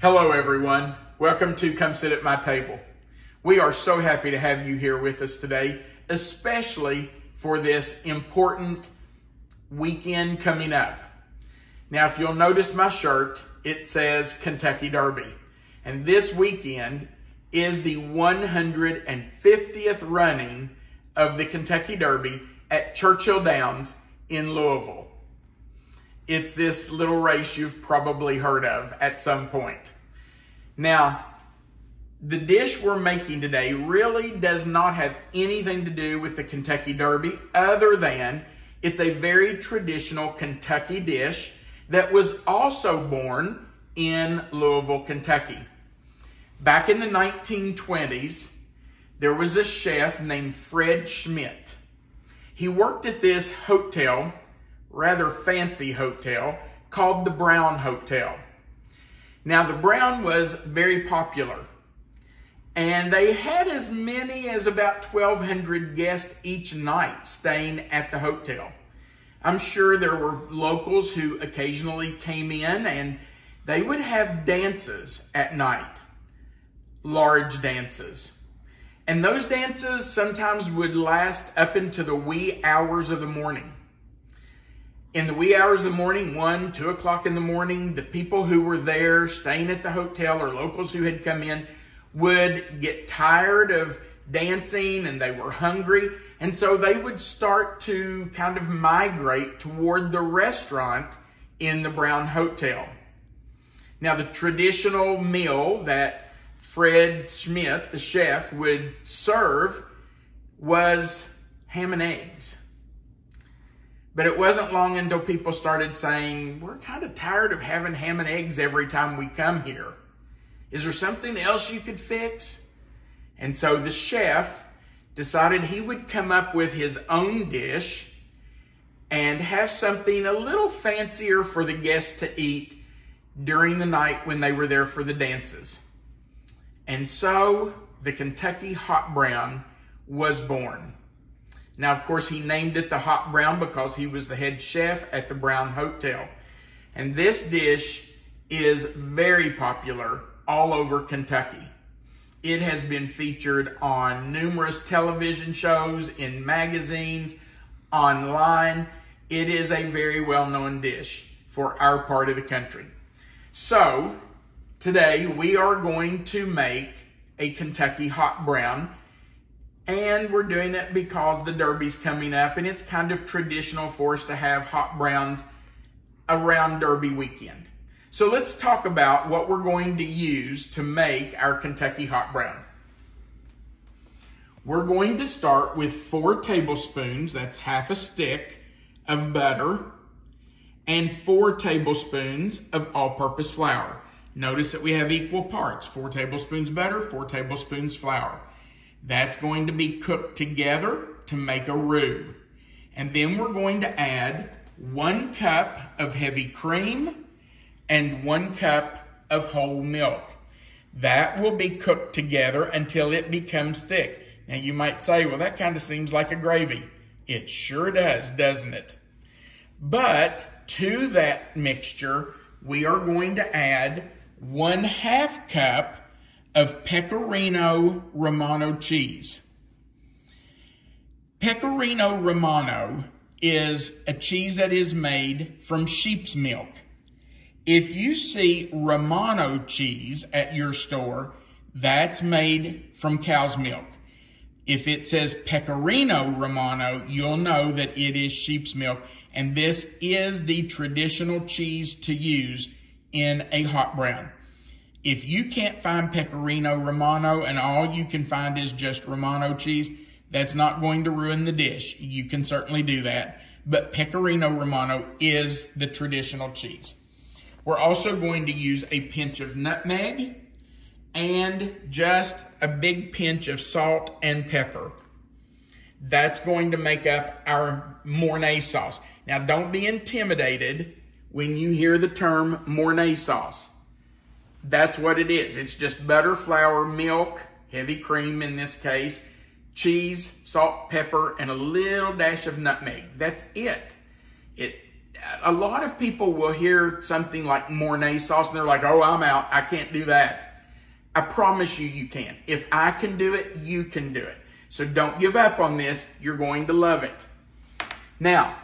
Hello everyone, welcome to Come Sit at My Table. We are so happy to have you here with us today, especially for this important weekend coming up. Now if you'll notice my shirt, it says Kentucky Derby. And this weekend is the 150th running of the Kentucky Derby at Churchill Downs in Louisville. It's this little race you've probably heard of at some point. Now, the dish we're making today really does not have anything to do with the Kentucky Derby other than it's a very traditional Kentucky dish that was also born in Louisville, Kentucky. Back in the 1920s, there was a chef named Fred Schmidt. He worked at this hotel, rather fancy hotel, called the Brown Hotel. Now, the Brown was very popular, and they had as many as about 1,200 guests each night staying at the hotel. I'm sure there were locals who occasionally came in, and they would have dances at night, large dances. And those dances sometimes would last up into the wee hours of the morning. In the wee hours of the morning, 1, 2 o'clock in the morning, the people who were there staying at the hotel or locals who had come in would get tired of dancing and they were hungry. And so they would start to kind of migrate toward the restaurant in the Brown Hotel. Now, the traditional meal that Fred Schmidt, the chef, would serve was ham and eggs. But it wasn't long until people started saying, we're kind of tired of having ham and eggs every time we come here. Is there something else you could fix? And so the chef decided he would come up with his own dish and have something a little fancier for the guests to eat during the night when they were there for the dances. And so the Kentucky Hot Brown was born. Now, of course, he named it the Hot Brown because he was the head chef at the Brown Hotel. And this dish is very popular all over Kentucky. It has been featured on numerous television shows, in magazines, online. It is a very well-known dish for our part of the country. So, today we are going to make a Kentucky Hot Brown. And we're doing it because the Derby's coming up and it's kind of traditional for us to have hot browns around Derby weekend. So let's talk about what we're going to use to make our Kentucky Hot Brown. We're going to start with 4 tablespoons, that's half a stick, of butter and 4 tablespoons of all-purpose flour. Notice that we have equal parts, 4 tablespoons butter, 4 tablespoons flour. That's going to be cooked together to make a roux. And then we're going to add 1 cup of heavy cream and 1 cup of whole milk. That will be cooked together until it becomes thick. Now you might say, well, that kind of seems like a gravy. It sure does, doesn't it? But to that mixture, we are going to add 1/2 cup of Pecorino Romano cheese. Pecorino Romano is a cheese that is made from sheep's milk. If you see Romano cheese at your store, that's made from cow's milk. If it says Pecorino Romano, you'll know that it is sheep's milk, and this is the traditional cheese to use in a hot brown. If you can't find Pecorino Romano and all you can find is just Romano cheese, that's not going to ruin the dish. You can certainly do that. But Pecorino Romano is the traditional cheese. We're also going to use a pinch of nutmeg and just a big pinch of salt and pepper. That's going to make up our Mornay sauce. Now, don't be intimidated when you hear the term Mornay sauce. That's what it is. It's just butter, flour, milk, heavy cream in this case, cheese, salt, pepper, and a little dash of nutmeg. That's it. a lot of people will hear something like Mornay sauce and they're like, oh, I'm out. I can't do that. I promise you, you can. If I can do it, you can do it. So don't give up on this. You're going to love it. Now,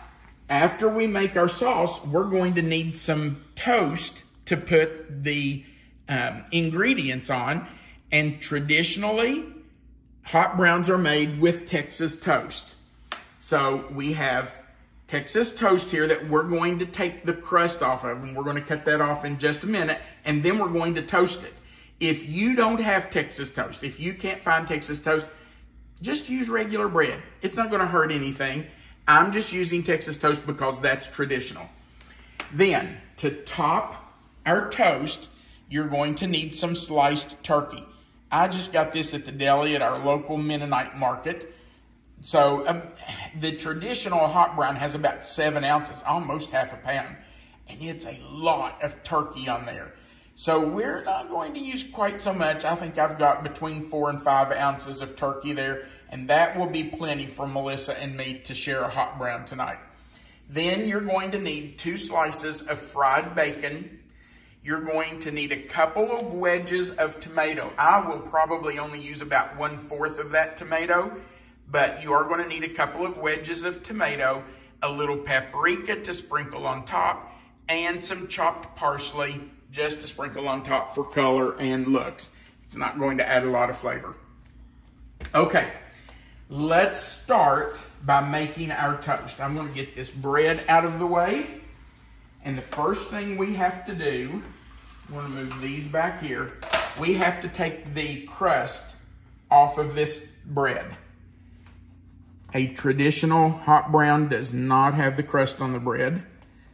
after we make our sauce, we're going to need some toast to put the ingredients on. And traditionally, hot browns are made with Texas toast. So we have Texas toast here that we're going to take the crust off of, and we're going to cut that off in just a minute, and then we're going to toast it. If you don't have Texas toast, if you can't find Texas toast, just use regular bread. It's not going to hurt anything. I'm just using Texas toast because that's traditional. Then, to top our toast, you're going to need some sliced turkey. I just got this at the deli at our local Mennonite market. So the traditional hot brown has about 7 ounces, almost half a pound. And it's a lot of turkey on there. So we're not going to use quite so much. I think I've got between 4 and 5 ounces of turkey there. And that will be plenty for Melissa and me to share a hot brown tonight. Then you're going to need 2 slices of fried bacon. You're going to need a couple of wedges of tomato. I will probably only use about 1/4 of that tomato, but you are going to need a couple of wedges of tomato, a little paprika to sprinkle on top, and some chopped parsley just to sprinkle on top for color and looks. It's not going to add a lot of flavor. Okay, let's start by making our toast. I'm going to get this bread out of the way. And the first thing we have to do, I'm going to move these back here. We have to take the crust off of this bread. A traditional hot brown does not have the crust on the bread,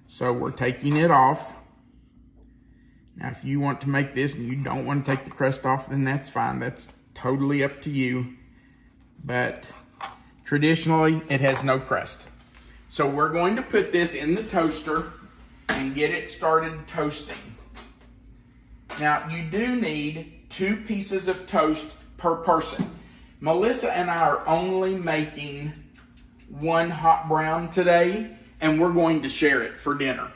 so we're taking it off. Now, if you want to make this and you don't want to take the crust off, then that's fine. That's totally up to you. But traditionally, it has no crust. So we're going to put this in the toaster and get it started toasting. Now, you do need 2 pieces of toast per person. Melissa and I are only making 1 hot brown today, and we're going to share it for dinner.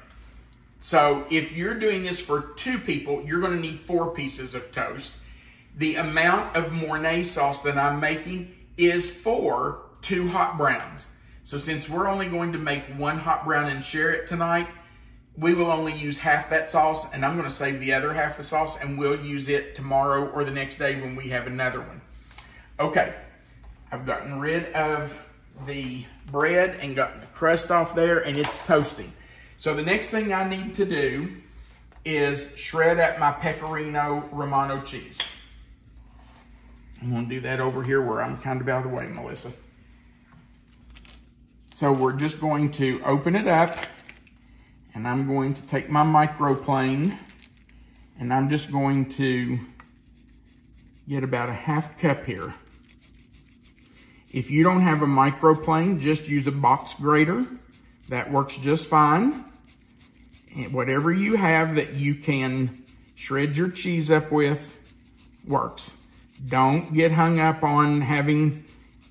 So if you're doing this for 2 people, you're going to need 4 pieces of toast. The amount of Mornay sauce that I'm making is for 2 hot browns. So since we're only going to make 1 hot brown and share it tonight, we will only use half that sauce, and I'm going to save the other half the sauce, and we'll use it tomorrow or the next day when we have another one. Okay, I've gotten rid of the bread and gotten the crust off there, and it's toasting. So the next thing I need to do is shred up my Pecorino Romano cheese. I'm going to do that over here where I'm kind of out of the way, Melissa. So we're just going to open it up, and I'm going to take my microplane, and I'm just going to get about a 1/2 cup here. If you don't have a microplane, just use a box grater. That works just fine. And whatever you have that you can shred your cheese up with works. Don't get hung up on having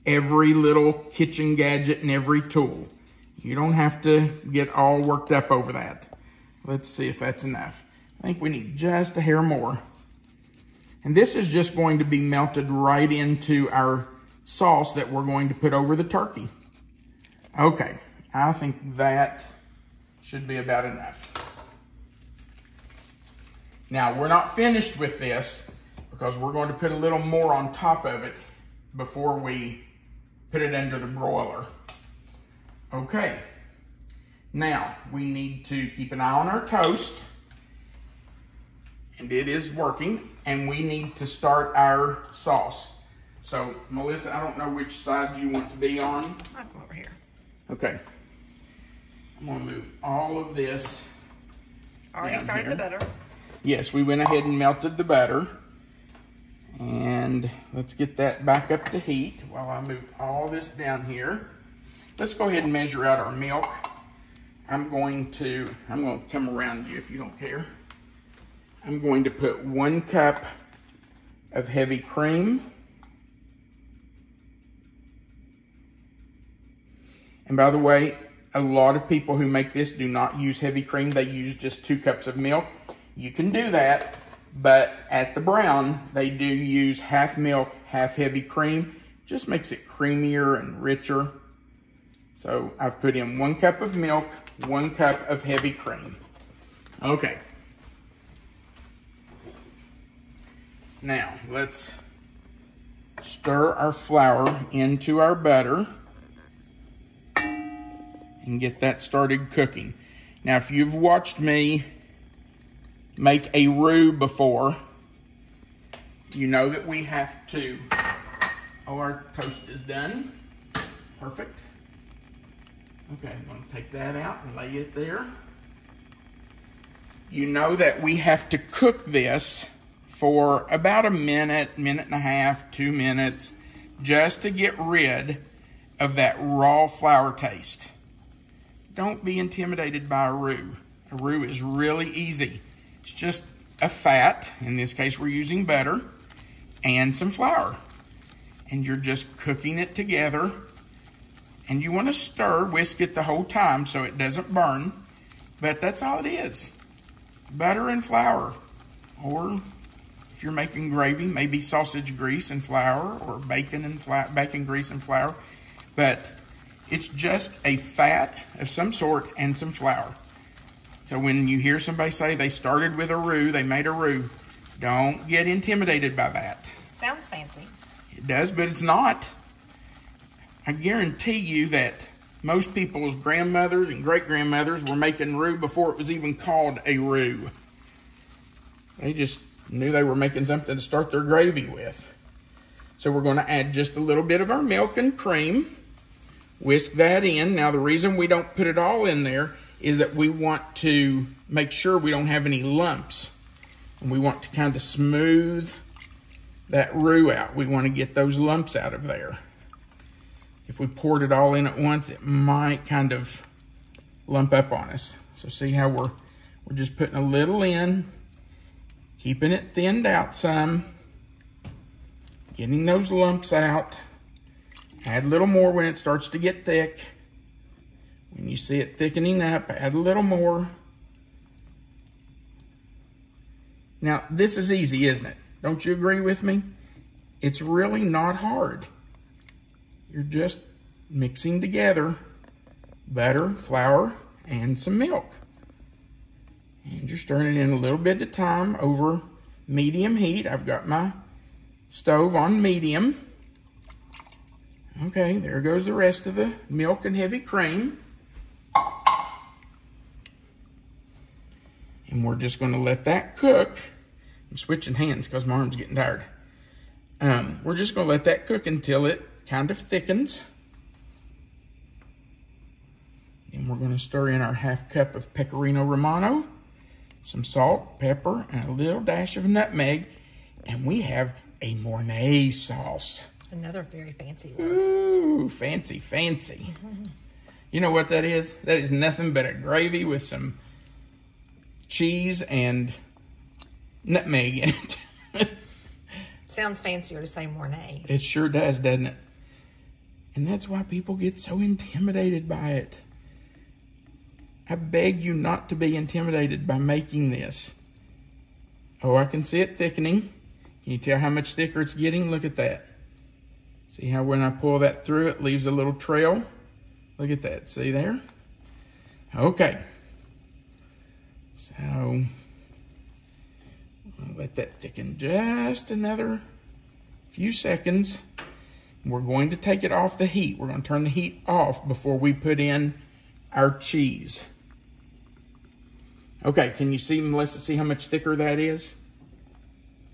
every little kitchen gadget and every tool. You don't have to get all worked up over that. Let's see if that's enough. I think we need just a hair more. And this is just going to be melted right into our sauce that we're going to put over the turkey. Okay, I think that should be about enough. Now, we're not finished with this because we're going to put a little more on top of it before we put it under the broiler. Okay, now we need to keep an eye on our toast, and it is working, and we need to start our sauce. So, Melissa, I don't know which side you want to be on. I'll go over here. Okay. I'm going to move all of this. Already started the butter. Yes, we went ahead and melted the butter. And let's get that back up to heat while I move all this down here. Let's go ahead and measure out our milk. I'm going to come around you if you don't care. I'm going to put 1 cup of heavy cream. And by the way, A lot of people who make this do not use heavy cream. They use just 2 cups of milk. You can do that, but at the brown, they do use half milk, half heavy cream. Just makes it creamier and richer. So I've put in 1 cup of milk, 1 cup of heavy cream. Okay. Now, let's stir our flour into our butter and get that started cooking. Now, if you've watched me make a roux before, you know that we have to... Oh, our toast is done. Perfect. Okay, I'm going to take that out and lay it there. You know that we have to cook this for about a minute, minute and a half, 2 minutes, just to get rid of that raw flour taste. Don't be intimidated by a roux. A roux is really easy. It's just a fat, in this case we're using butter, and some flour. And you're just cooking it together. And you want to whisk it the whole time so it doesn't burn. But that's all it is. Butter and flour. Or if you're making gravy, maybe sausage grease and flour, or bacon grease and flour. But it's just a fat of some sort and some flour. So when you hear somebody say they started with a roux, they made a roux, don't get intimidated by that. Sounds fancy. It does, but it's not. I guarantee you that most people's grandmothers and great-grandmothers were making roux before it was even called a roux. They just knew they were making something to start their gravy with. So we're going to add just a little bit of our milk and cream. Whisk that in. Now the reason we don't put it all in there is that we want to make sure we don't have any lumps. And we want to kind of smooth that roux out. We want to get those lumps out of there. If we poured it all in at once, it might kind of lump up on us. So see how we're just putting a little in, keeping it thinned out some, getting those lumps out. Add a little more when it starts to get thick. When you see it thickening up, add a little more. Now, this is easy, isn't it? Don't you agree with me? It's really not hard. You're just mixing together butter, flour, and some milk. And you're stirring it in a little bit at a time over medium heat. I've got my stove on medium. Okay, there goes the rest of the milk and heavy cream. And we're just going to let that cook. I'm switching hands because my arm's getting tired. We're just going to let that cook until it kind of thickens. And we're going to stir in our half cup of Pecorino Romano, some salt, pepper, and a little dash of nutmeg. And we have a Mornay sauce. Another very fancy one. Ooh, fancy, fancy. You know what that is? That is nothing but a gravy with some cheese and nutmeg in it. Sounds fancier to say Mornay. It sure does, doesn't it? And that's why people get so intimidated by it. I beg you not to be intimidated by making this. Oh, I can see it thickening. Can you tell how much thicker it's getting? Look at that. See how when I pull that through, it leaves a little trail? Look at that. See there? Okay. So, I'll let that thicken just another few seconds. We're going to take it off the heat. We're going to turn the heat off before we put in our cheese. Okay, can you see, Melissa, see how much thicker that is?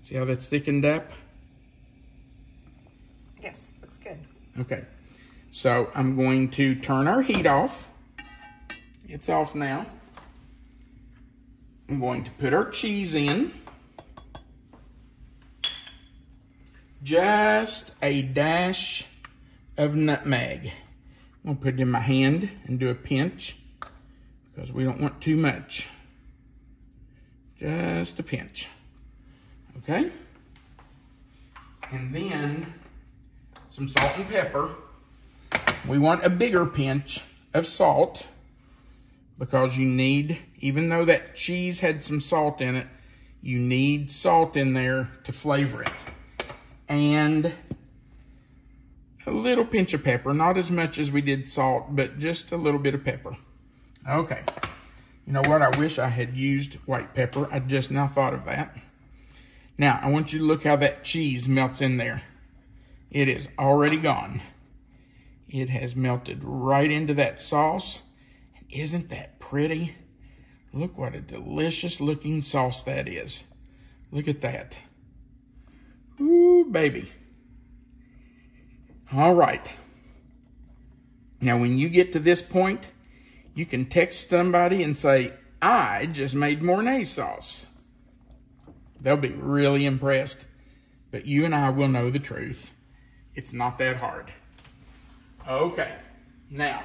See how that's thickened up? Yes, looks good. Okay, so I'm going to turn our heat off. It's off now. I'm going to put our cheese in. Just a dash of nutmeg. I'm going to put it in my hand and do a pinch because we don't want too much. Just a pinch. Okay? And then some salt and pepper. We want a bigger pinch of salt. because you need, even though that cheese had some salt in it, you need salt in there to flavor it. And a little pinch of pepper, not as much as we did salt, but just a little bit of pepper. Okay, you know what? I wish I had used white pepper. I just now thought of that. Now, I want you to look how that cheese melts in there. It is already gone. It has melted right into that sauce. And isn't that pretty? Look what a delicious looking sauce that is. Look at that. Ooh, baby. All right. Now, when you get to this point, you can text somebody and say, I just made Mornay sauce. They'll be really impressed. But you and I will know the truth. It's not that hard. Okay. Now,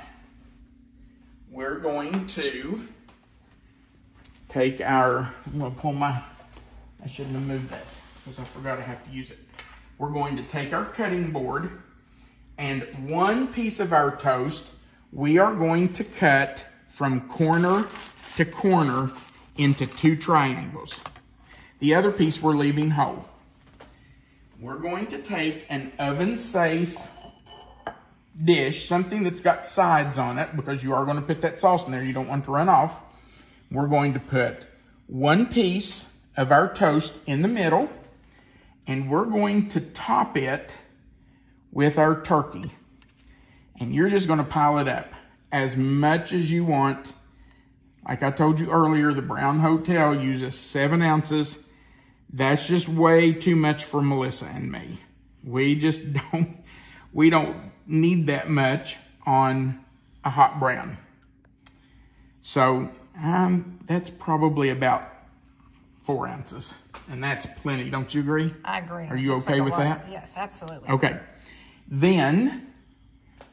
we're going to take our, I'm going to pull my, I shouldn't have moved that because I forgot I have to use it. We're going to take our cutting board and one piece of our toast, we are going to cut from corner to corner into 2 triangles. The other piece we're leaving whole. We're going to take an oven-safe dish, something that's got sides on it, because you are going to put that sauce in there. You don't want it to run off. We're going to put one piece of our toast in the middle, and we're going to top it with our turkey. And you're just going to pile it up as much as you want. Like I told you earlier, the Brown Hotel uses 7 ounces. That's just way too much for Melissa and me. We just don't need that much on a hot brown. So that's probably about 4 ounces. And that's plenty, don't you agree? I agree. Are you okay with that? Yes, absolutely. Okay. Then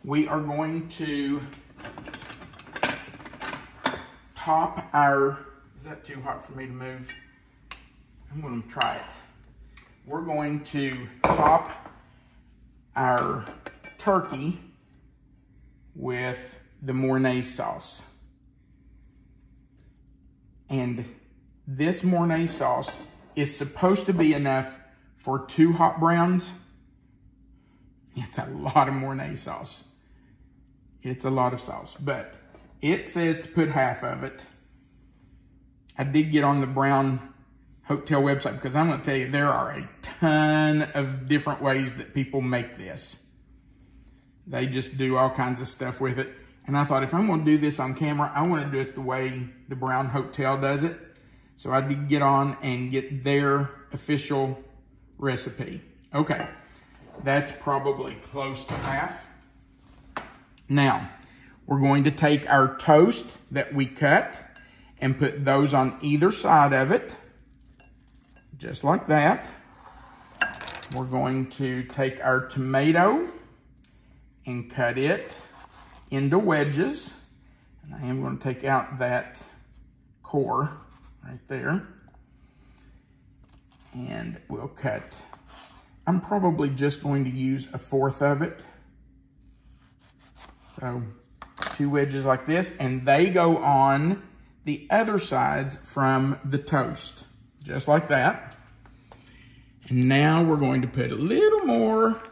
we are going to top our, is that too hot for me to move? I'm going to try it. We're going to top our turkey with the Mornay sauce. And this Mornay sauce is supposed to be enough for 2 hot browns. It's a lot of Mornay sauce. It's a lot of sauce, but it says to put half of it. I did get on the Brown Hotel website because I'm going to tell you there are a ton of different ways that people make this. They just do all kinds of stuff with it. And I thought if I'm going to do this on camera, I want to do it the way the Brown Hotel does it. So I did get on and get their official recipe. Okay, that's probably close to half. Now, we're going to take our toast that we cut and put those on either side of it. Just like that. We're going to take our tomato and cut it into wedges. And I am going to take out that core right there. And we'll cut, I'm probably just going to use 1/4 of it. So 2 wedges like this, and they go on the other sides from the toast, just like that. And now we're going to put a little more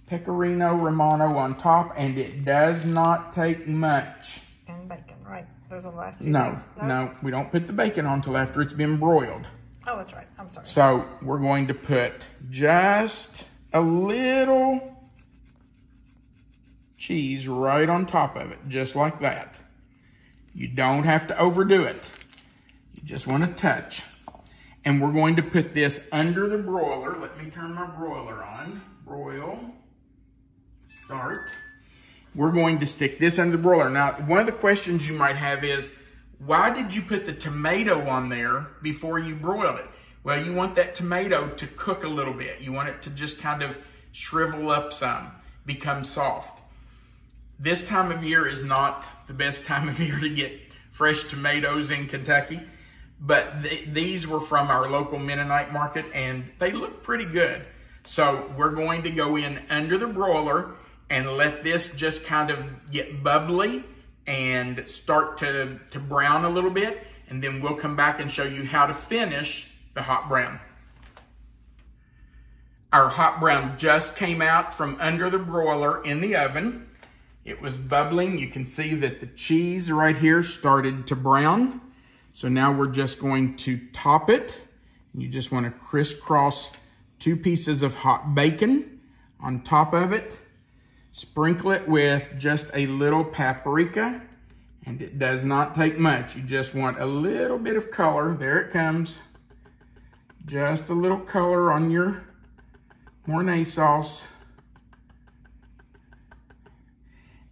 Pecorino Romano on top, and it does not take much. And bacon, right? Those are the last 2 No, things. no, we don't put the bacon on until after it's been broiled. Oh, that's right. I'm sorry. So we're going to put just a little cheese right on top of it, just like that. You don't have to overdo it. You just want to touch. And we're going to put this under the broiler. Let me turn my broiler on. Broil. Start. We're going to stick this under the broiler. Now, one of the questions you might have is, why did you put the tomato on there before you broiled it? Well, you want that tomato to cook a little bit. You want it to just kind of shrivel up some, become soft. This time of year is not the best time of year to get fresh tomatoes in Kentucky, but these were from our local Mennonite market and they look pretty good. So we're going to go in under the broiler and let this just kind of get bubbly and start to brown a little bit, and then we'll come back and show you how to finish the hot brown. Our hot brown just came out from under the broiler in the oven. It was bubbling. You can see that the cheese right here started to brown. So now we're just going to top it. You just want to crisscross 2 pieces of hot bacon on top of it. Sprinkle it with just a little paprika, and it does not take much. You just want a little bit of color. There it comes. Just a little color on your Mornay sauce.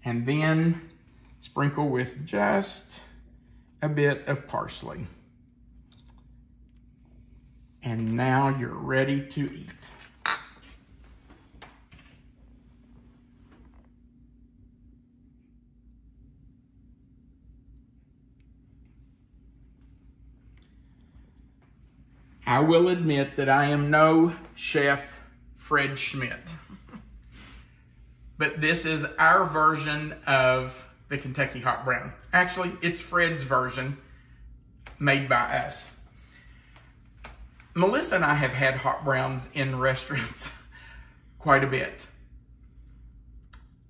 And then sprinkle with just a bit of parsley. And now you're ready to eat. I will admit that I am no Chef Fred Schmidt, but this is our version of the Kentucky hot brown. Actually, it's Fred's version made by us. Melissa and I have had hot browns in restaurants quite a bit.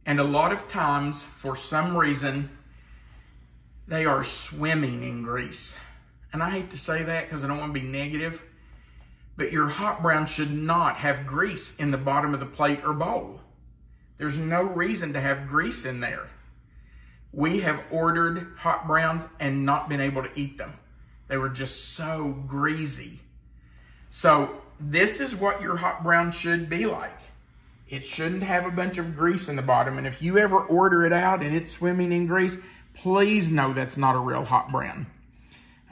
And a lot of times, for some reason, they are swimming in grease. And I hate to say that because I don't want to be negative, but your hot brown should not have grease in the bottom of the plate or bowl. There's no reason to have grease in there. We have ordered hot browns and not been able to eat them. They were just so greasy. So this is what your hot brown should be like. It shouldn't have a bunch of grease in the bottom. And if you ever order it out and it's swimming in grease, please know that's not a real hot brown.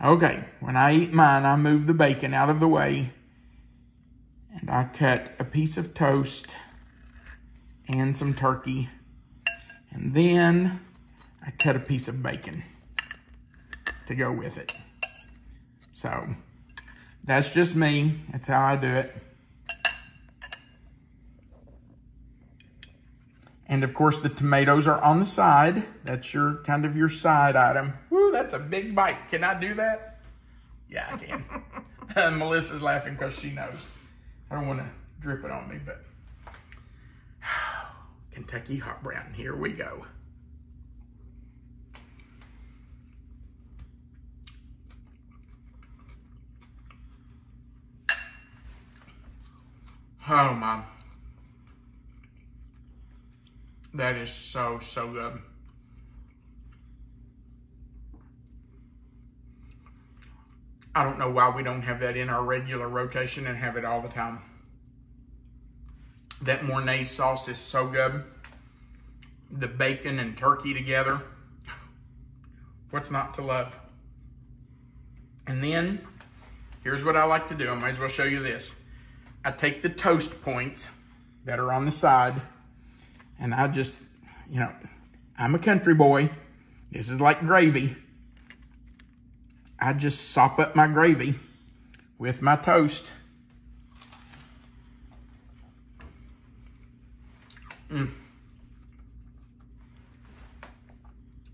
Okay, when I eat mine, I move the bacon out of the way and I cut a piece of toast and some turkey, and then I cut a piece of bacon to go with it. So that's just me. That's how I do it. And of course the tomatoes are on the side. That's your kind of your side item. Woo, that's a big bite. Can I do that? Yeah, I can. Melissa's laughing because she knows. I don't want to drip it on me, but Kentucky hot brown, here we go. Oh my. That is so, so good. I don't know why we don't have that in our regular rotation and have it all the time. That Mornay sauce is so good. The bacon and turkey together. What's not to love? And then, here's what I like to do. I might as well show you this. I take the toast points that are on the side, and I just, you know, I'm a country boy. This is like gravy. I just sop up my gravy with my toast.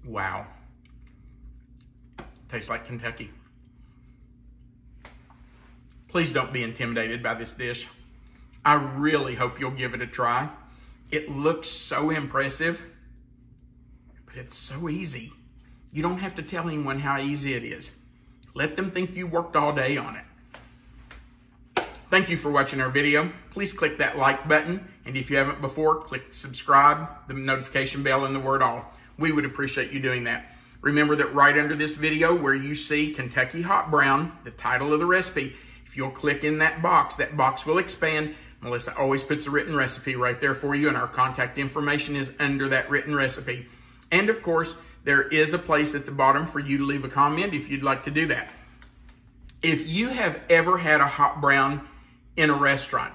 Wow. Tastes like Kentucky. Please don't be intimidated by this dish. I really hope you'll give it a try. It looks so impressive, but it's so easy. You don't have to tell anyone how easy it is. Let them think you worked all day on it. Thank you for watching our video. Please click that like button. And if you haven't before, click subscribe, the notification bell, and the word all. We would appreciate you doing that. Remember that right under this video where you see Kentucky Hot Brown, the title of the recipe, if you'll click in that box will expand. Melissa always puts a written recipe right there for you, and our contact information is under that written recipe. And of course, there is a place at the bottom for you to leave a comment if you'd like to do that. If you have ever had a hot brown in a restaurant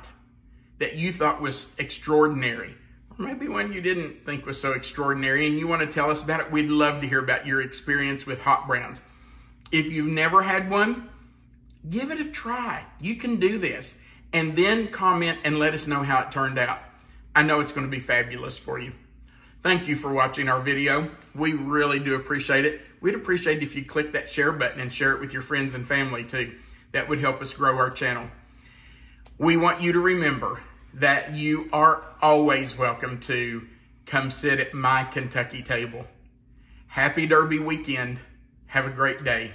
that you thought was extraordinary, or maybe one you didn't think was so extraordinary and you want to tell us about it, we'd love to hear about your experience with hot browns. If you've never had one, give it a try. You can do this. And then comment and let us know how it turned out. I know it's going to be fabulous for you. Thank you for watching our video. We really do appreciate it. We'd appreciate it if you click that share button and share it with your friends and family too. That would help us grow our channel. We want you to remember that you are always welcome to come sit at my Kentucky table. Happy Derby weekend. Have a great day.